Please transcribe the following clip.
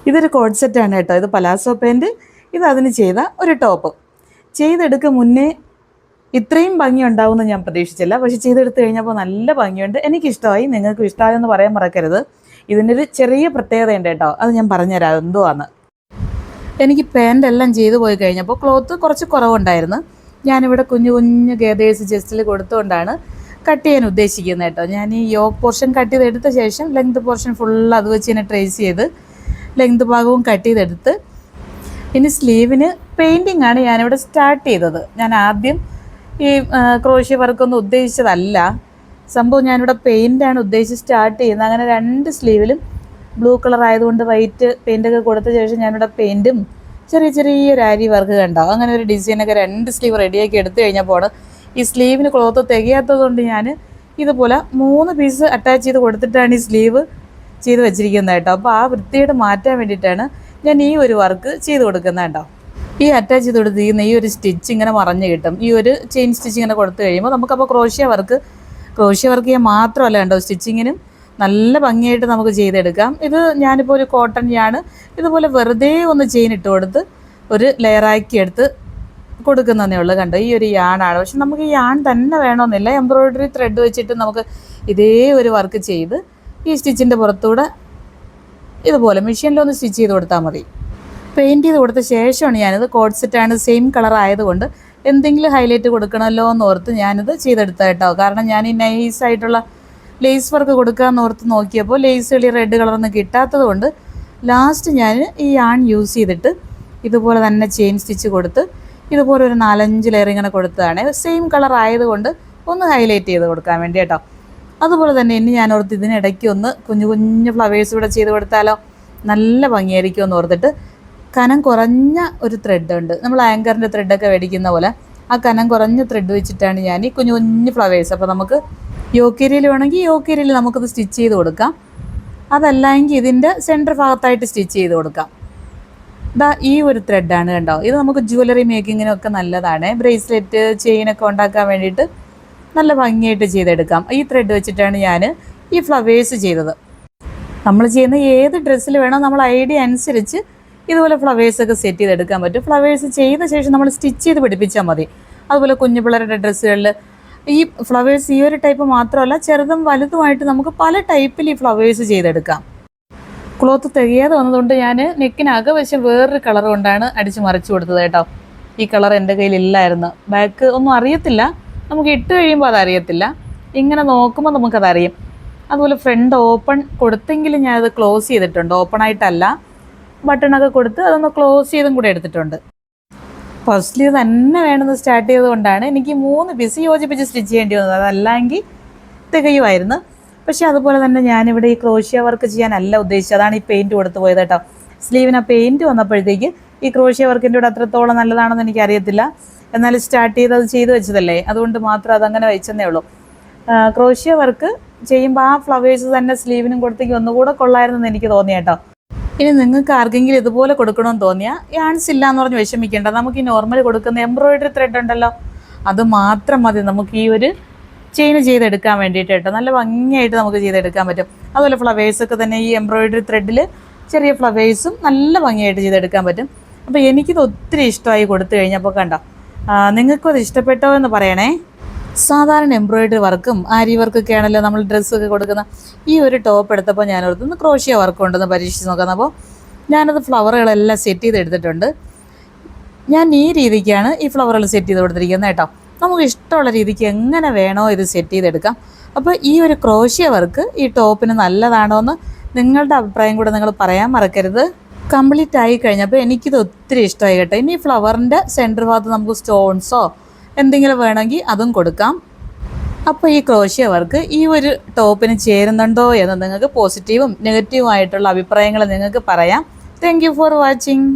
ഇതൊരു കോഡ് സെറ്റാണ് കേട്ടോ. ഇത് പലാസോ പാൻറ്റ്, ഇത് അതിന് ചെയ്ത ഒരു ടോപ്പ്. ചെയ്തെടുക്കുക മുന്നേ ഇത്രയും ഭംഗി ഉണ്ടാവുമെന്ന് ഞാൻ പ്രതീക്ഷിച്ചില്ല. പക്ഷെ ചെയ്തെടുത്ത് കഴിഞ്ഞപ്പോൾ നല്ല ഭംഗിയുണ്ട്. എനിക്കിഷ്ടമായി, നിങ്ങൾക്കും ഇഷ്ടമായെന്ന് പറയാൻ മറക്കരുത്. ഇതിൻ്റെ ഒരു ചെറിയ പ്രത്യേകത ഉണ്ട് കേട്ടോ, അത് ഞാൻ പറഞ്ഞുതരാം എന്തുവാന്ന്. എനിക്ക് പാൻറ്റെല്ലാം ചെയ്തു പോയി കഴിഞ്ഞപ്പോൾ ക്ലോത്ത് കുറച്ച് കുറവുണ്ടായിരുന്നു. ഞാനിവിടെ കുഞ്ഞു കുഞ്ഞു ഗേദേഴ്സ് ജസ്റ്റിൽ കൊടുത്തുകൊണ്ടാണ് കട്ട് ചെയ്യാൻ ഉദ്ദേശിക്കുന്നത് കേട്ടോ. ഞാൻ ഈ യോക്ക് പോർഷൻ കട്ട് ചെയ്തെടുത്ത ശേഷം ലെങ്ത് പോർഷൻ ഫുൾ അത് വെച്ച് തന്നെ ട്രേസ് ചെയ്ത് ലെങ്ത് ഭാഗവും കട്ട് ചെയ്തെടുത്ത് ഇനി സ്ലീവിന് പെയിൻറ്റിങ് ആണ് ഞാനിവിടെ സ്റ്റാർട്ട് ചെയ്തത്. ഞാൻ ആദ്യം ഈ ക്രോഷ്യ വർക്കൊന്നും ഉദ്ദേശിച്ചതല്ല സംഭവം. ഞാനിവിടെ പെയിൻ്റാണ് ഉദ്ദേശിച്ച് സ്റ്റാർട്ട് ചെയ്യുന്നത്. അങ്ങനെ രണ്ട് സ്ലീവിലും ബ്ലൂ കളർ ആയതുകൊണ്ട് വൈറ്റ് പെയിൻ്റൊക്കെ കൊടുത്ത ശേഷം ഞാനിവിടെ പെയിൻറ്റും ചെറിയ ചെറിയൊരു ആരി വർക്ക് കണ്ടോ, അങ്ങനെ ഒരു ഡിസൈനൊക്കെ രണ്ട് സ്ലീവ് റെഡിയാക്കി എടുത്തു കഴിഞ്ഞപ്പോൾ ഈ സ്ലീവിന് ക്ലോത്ത് തികയാത്തതുകൊണ്ട് ഞാൻ ഇതുപോലെ 3 പീസ് അറ്റാച്ച് ചെയ്ത് കൊടുത്തിട്ടാണ് ഈ സ്ലീവ് ചെയ്ത് വെച്ചിരിക്കുന്നത് കേട്ടോ. അപ്പോൾ ആ വൃത്തിയോട് മാറ്റാൻ വേണ്ടിയിട്ടാണ് ഞാൻ ഈ ഒരു വർക്ക് ചെയ്ത് കൊടുക്കുന്നത് കേട്ടോ. ഈ അറ്റാച്ച് ചെയ്ത് കൊടുത്തിരിക്കുന്ന ഈ ഒരു സ്റ്റിച്ച് ഇങ്ങനെ മറഞ്ഞ് കിട്ടും. ഈ ഒരു ചെയിൻ സ്റ്റിച്ച് ഇങ്ങനെ കൊടുത്തു കഴിയുമ്പോൾ നമുക്കപ്പോൾ ക്രോഷ്യ വർക്ക് ചെയ്യാൻ മാത്രമല്ല കേട്ടോ, സ്റ്റിച്ചിങ്ങിനും നല്ല ഭംഗിയായിട്ട് നമുക്ക് ചെയ്തെടുക്കാം. ഇത് ഞാനിപ്പോൾ ഒരു കോട്ടൺ യാണ് ഇതുപോലെ വെറുതെ ഒന്ന് ചെയിൻ ഇട്ട് കൊടുത്ത് ഒരു ലെയറാക്കി എടുത്ത് കൊടുക്കുന്നതേ ഉള്ളൂ കണ്ടോ. ഈ ഒരു യാണാണ്, പക്ഷെ നമുക്ക് ഈ യാൺ തന്നെ വേണമെന്നില്ല. എംബ്രോയ്ഡറി ത്രെഡ് വെച്ചിട്ട് നമുക്ക് ഇതേ ഒരു വർക്ക് ചെയ്ത് ഈ സ്റ്റിച്ചിൻ്റെ പുറത്തൂടെ ഇതുപോലെ മെഷീനിലൊന്ന് സ്റ്റിച്ച് ചെയ്ത് കൊടുത്താൽ മതി. പെയിൻറ്റ് ചെയ്ത് കൊടുത്ത ശേഷമാണ് ഞാനിത് കോഡ് സെറ്റാണ്, സെയിം കളർ ആയതുകൊണ്ട് എന്തെങ്കിലും ഹൈലൈറ്റ് കൊടുക്കണമല്ലോ എന്നോർത്ത് ഞാനിത് ചെയ്തെടുത്ത കേട്ടോ. കാരണം ഞാൻ ഈ നൈസായിട്ടുള്ള ലേസ് വർക്ക് കൊടുക്കാമെന്ന് ഓർത്ത് നോക്കിയപ്പോൾ ലേസ് കളി റെഡ് കളറൊന്നും കിട്ടാത്തത് കൊണ്ട് ലാസ്റ്റ് ഞാൻ ഈ യാൺ യൂസ് ചെയ്തിട്ട് ഇതുപോലെ തന്നെ ചെയിൻ സ്റ്റിച്ച് കൊടുത്ത് ഇതുപോലെ ഒരു 4-5 ലെയർ ഇങ്ങനെ കൊടുത്തതാണ്. സെയിം കളർ ആയതുകൊണ്ട് ഒന്ന് ഹൈലൈറ്റ് ചെയ്ത് കൊടുക്കാൻ വേണ്ടി കേട്ടോ. അതുപോലെ തന്നെ ഇനി ഞാൻ ഓർത്ത് ഇതിനിടയ്ക്ക് ഒന്ന് കുഞ്ഞു കുഞ്ഞു ഫ്ലവേഴ്സ് ഇവിടെ ചെയ്ത് കൊടുത്താലോ നല്ല ഭംഗിയായിരിക്കും എന്ന് ഓർത്തിട്ട് കനം കുറഞ്ഞ ഒരു ത്രെഡ് ഉണ്ട്, നമ്മൾ ആങ്കറിൻ്റെ ത്രെഡൊക്കെ മേടിക്കുന്ന പോലെ ആ കനം കുറഞ്ഞ ത്രെഡ് വെച്ചിട്ടാണ് ഞാൻ ഈ കുഞ്ഞു കുഞ്ഞു ഫ്ലവേഴ്സ്. അപ്പോൾ നമുക്ക് യോക്കേരിയിൽ വേണമെങ്കിൽ യോക്കേരിയിൽ നമുക്കത് സ്റ്റിച്ച് ചെയ്ത് കൊടുക്കാം, അതല്ലെങ്കിൽ ഇതിൻ്റെ സെൻറ്റർ ഭാഗത്തായിട്ട് സ്റ്റിച്ച് ചെയ്ത് കൊടുക്കാം. ഈ ഒരു ത്രെഡാണ് കണ്ടോ. ഇത് നമുക്ക് ജ്വല്ലറി മേക്കിങ്ങിനൊക്കെ നല്ലതാണ്. ബ്രേസ്ലെറ്റ് ചെയിനൊക്കെ ഉണ്ടാക്കാൻ വേണ്ടിയിട്ട് നല്ല ഭംഗിയായിട്ട് ചെയ്തെടുക്കാം. ഈ ത്രെഡ് വെച്ചിട്ടാണ് ഞാൻ ഈ ഫ്ലവേഴ്സ് ചെയ്തത്. നമ്മൾ ചെയ്യുന്ന ഏത് ഡ്രസ്സിൽ വേണോ നമ്മൾ ഐഡിയ അനുസരിച്ച് ഇതുപോലെ ഫ്ലവേഴ്സൊക്കെ സെറ്റ് ചെയ്തെടുക്കാൻ പറ്റും. ഫ്ലവേഴ്സ് ചെയ്ത ശേഷം നമ്മൾ സ്റ്റിച്ച് ചെയ്ത് പിടിപ്പിച്ചാൽ മതി. അതുപോലെ കുഞ്ഞു പിള്ളേരുടെ ഡ്രസ്സുകളിൽ ഈ ഫ്ലവേഴ്സ് ഈ ഒരു ടൈപ്പ് മാത്രമല്ല, ചെറുതും വലുതുമായിട്ട് നമുക്ക് പല ടൈപ്പിൽ ഈ ഫ്ലവേഴ്സ് ചെയ്തെടുക്കാം. ക്ലോത്ത് തികയാതെ വന്നതുകൊണ്ട് ഞാൻ നെക്കിനകം വശം വേറൊരു കളർ കൊണ്ടാണ് അടിച്ച് മറിച്ച് കൊടുത്തത് കേട്ടോ. ഈ കളർ എൻ്റെ കയ്യിലില്ലായിരുന്നു. ബാക്ക് ഒന്നും അറിയത്തില്ല, നമുക്ക് ഇട്ട് കഴിയുമ്പോൾ അതറിയത്തില്ല, ഇങ്ങനെ നോക്കുമ്പോൾ നമുക്കതറിയും. അതുപോലെ ഫ്രണ്ട് ഓപ്പൺ കൊടുത്തെങ്കിലും ഞാനത് ക്ലോസ് ചെയ്തിട്ടുണ്ട്, ഓപ്പൺ ആയിട്ടല്ല, ബട്ടണൊക്കെ കൊടുത്ത് അതൊന്ന് ക്ലോസ് ചെയ്തും കൂടെ എടുത്തിട്ടുണ്ട്. ഫസ്റ്റ്ലി തന്നെ വേണമെന്ന് സ്റ്റാർട്ട് ചെയ്തുകൊണ്ടാണ് എനിക്ക് 3 പീസ് യോജിപ്പിച്ച് സ്റ്റിച്ച് ചെയ്യേണ്ടി വന്നത്, അതല്ലെങ്കിൽ തികയുമായിരുന്നു. പക്ഷേ അതുപോലെ തന്നെ ഞാനിവിടെ ഈ ക്രോഷ്യ വർക്ക് ചെയ്യാനല്ല ഉദ്ദേശിച്ചത്, അതാണ് ഈ പെയിൻറ്റ് കൊടുത്തു പോയത് കേട്ടോ. സ്ലീവിന് പെയിൻറ്റ് വന്നപ്പോഴത്തേക്ക് ഈ ക്രോഷ്യ വർക്കിൻ്റെ കൂടെ അത്രത്തോളം നല്ലതാണെന്ന് എനിക്കറിയത്തില്ല. എന്നാലും സ്റ്റാർട്ട് ചെയ്ത് അത് ചെയ്ത് വെച്ചതല്ലേ, അതുകൊണ്ട് മാത്രം അതങ്ങനെ വെച്ചെന്നേ ഉള്ളൂ. ക്രോഷ്യ വർക്ക് ചെയ്യുമ്പോൾ ആ ഫ്ലവേഴ്സ് തന്നെ സ്ലീവിനും കൊടുത്തേക്ക് ഒന്നുകൂടെ കൊള്ളായിരുന്നെന്ന് എനിക്ക് തോന്നി കേട്ടോ. ഇനി നിങ്ങൾക്ക് ആർക്കെങ്കിലും ഇതുപോലെ കൊടുക്കണമെന്ന് തോന്നിയാൽ യാൺസ് ഇല്ല എന്ന് പറഞ്ഞ് വിഷമിക്കേണ്ട. നമുക്ക് ഈ നോർമൽ കൊടുക്കുന്ന എംബ്രോയ്ഡറി ത്രെഡ് ഉണ്ടല്ലോ, അത് മാത്രം മതി നമുക്ക് ഈ ഒരു ചെയിൻ ചെയ്തെടുക്കാൻ വേണ്ടിയിട്ട് കേട്ടോ. നല്ല ഭംഗിയായിട്ട് നമുക്ക് ചെയ്തെടുക്കാൻ പറ്റും. അതുപോലെ ഫ്ലവേഴ്സൊക്കെ തന്നെ ഈ എംബ്രോയ്ഡറി ത്രെഡിൽ ചെറിയ ഫ്ലവേഴ്സും നല്ല ഭംഗിയായിട്ട് ചെയ്തെടുക്കാൻ പറ്റും. അപ്പോൾ എനിക്കിത് ഒത്തിരി ഇഷ്ടമായി കൊടുത്തു കഴിഞ്ഞപ്പോൾ കണ്ടോ. നിങ്ങൾക്കും അത് ഇഷ്ടപ്പെട്ടോ എന്ന് പറയണേ. സാധാരണ എംബ്രോയ്ഡറി വർക്കും ആരി വർക്കൊക്കെ ആണല്ലോ നമ്മൾ ഡ്രസ്സൊക്കെ കൊടുക്കുന്ന. ഈ ഒരു ടോപ്പ് എടുത്തപ്പോൾ ഞാൻ ഓർത്തുനിന്ന് ക്രോഷ്യ വർക്ക് ഉണ്ടെന്ന് പരീക്ഷിച്ച് നോക്കാം. അപ്പോൾ ഞാനത് ഫ്ലവറുകളെല്ലാം സെറ്റ് ചെയ്ത് എടുത്തിട്ടുണ്ട്. ഞാൻ ഈ രീതിക്കാണ് ഈ ഫ്ലവറുകൾ സെറ്റ് ചെയ്ത് കൊടുത്തിരിക്കുന്നത് കേട്ടോ. നമുക്ക് ഇഷ്ടമുള്ള രീതിക്ക് എങ്ങനെ വേണോ ഇത് സെറ്റ് ചെയ്തെടുക്കാം. അപ്പോൾ ഈ ഒരു ക്രോഷ്യ വർക്ക് ഈ ടോപ്പിന് നല്ലതാണോ എന്ന് നിങ്ങളുടെ അഭിപ്രായം കൂടെ നിങ്ങൾ പറയാൻ മറക്കരുത്. കംപ്ലീറ്റ് ആയി കഴിഞ്ഞപ്പോൾ എനിക്കിത് ഒത്തിരി ഇഷ്ടമായി കേട്ടോ. ഇനി ഫ്ലവറിൻ്റെ സെൻറ്റർ ഭാഗത്ത് നമുക്ക് സ്റ്റോൺസോ എന്തെങ്കിലും വേണമെങ്കിൽ അതും കൊടുക്കാം. അപ്പോൾ ഈ ക്രോഷ്യ വർക്ക് ഈ ഒരു ടോപ്പിന് ചേരുന്നുണ്ടോ എന്ന് നിങ്ങൾക്ക് പോസിറ്റീവും നെഗറ്റീവും ആയിട്ടുള്ള അഭിപ്രായങ്ങൾ നിങ്ങൾക്ക് പറയാം. Thank you for watching.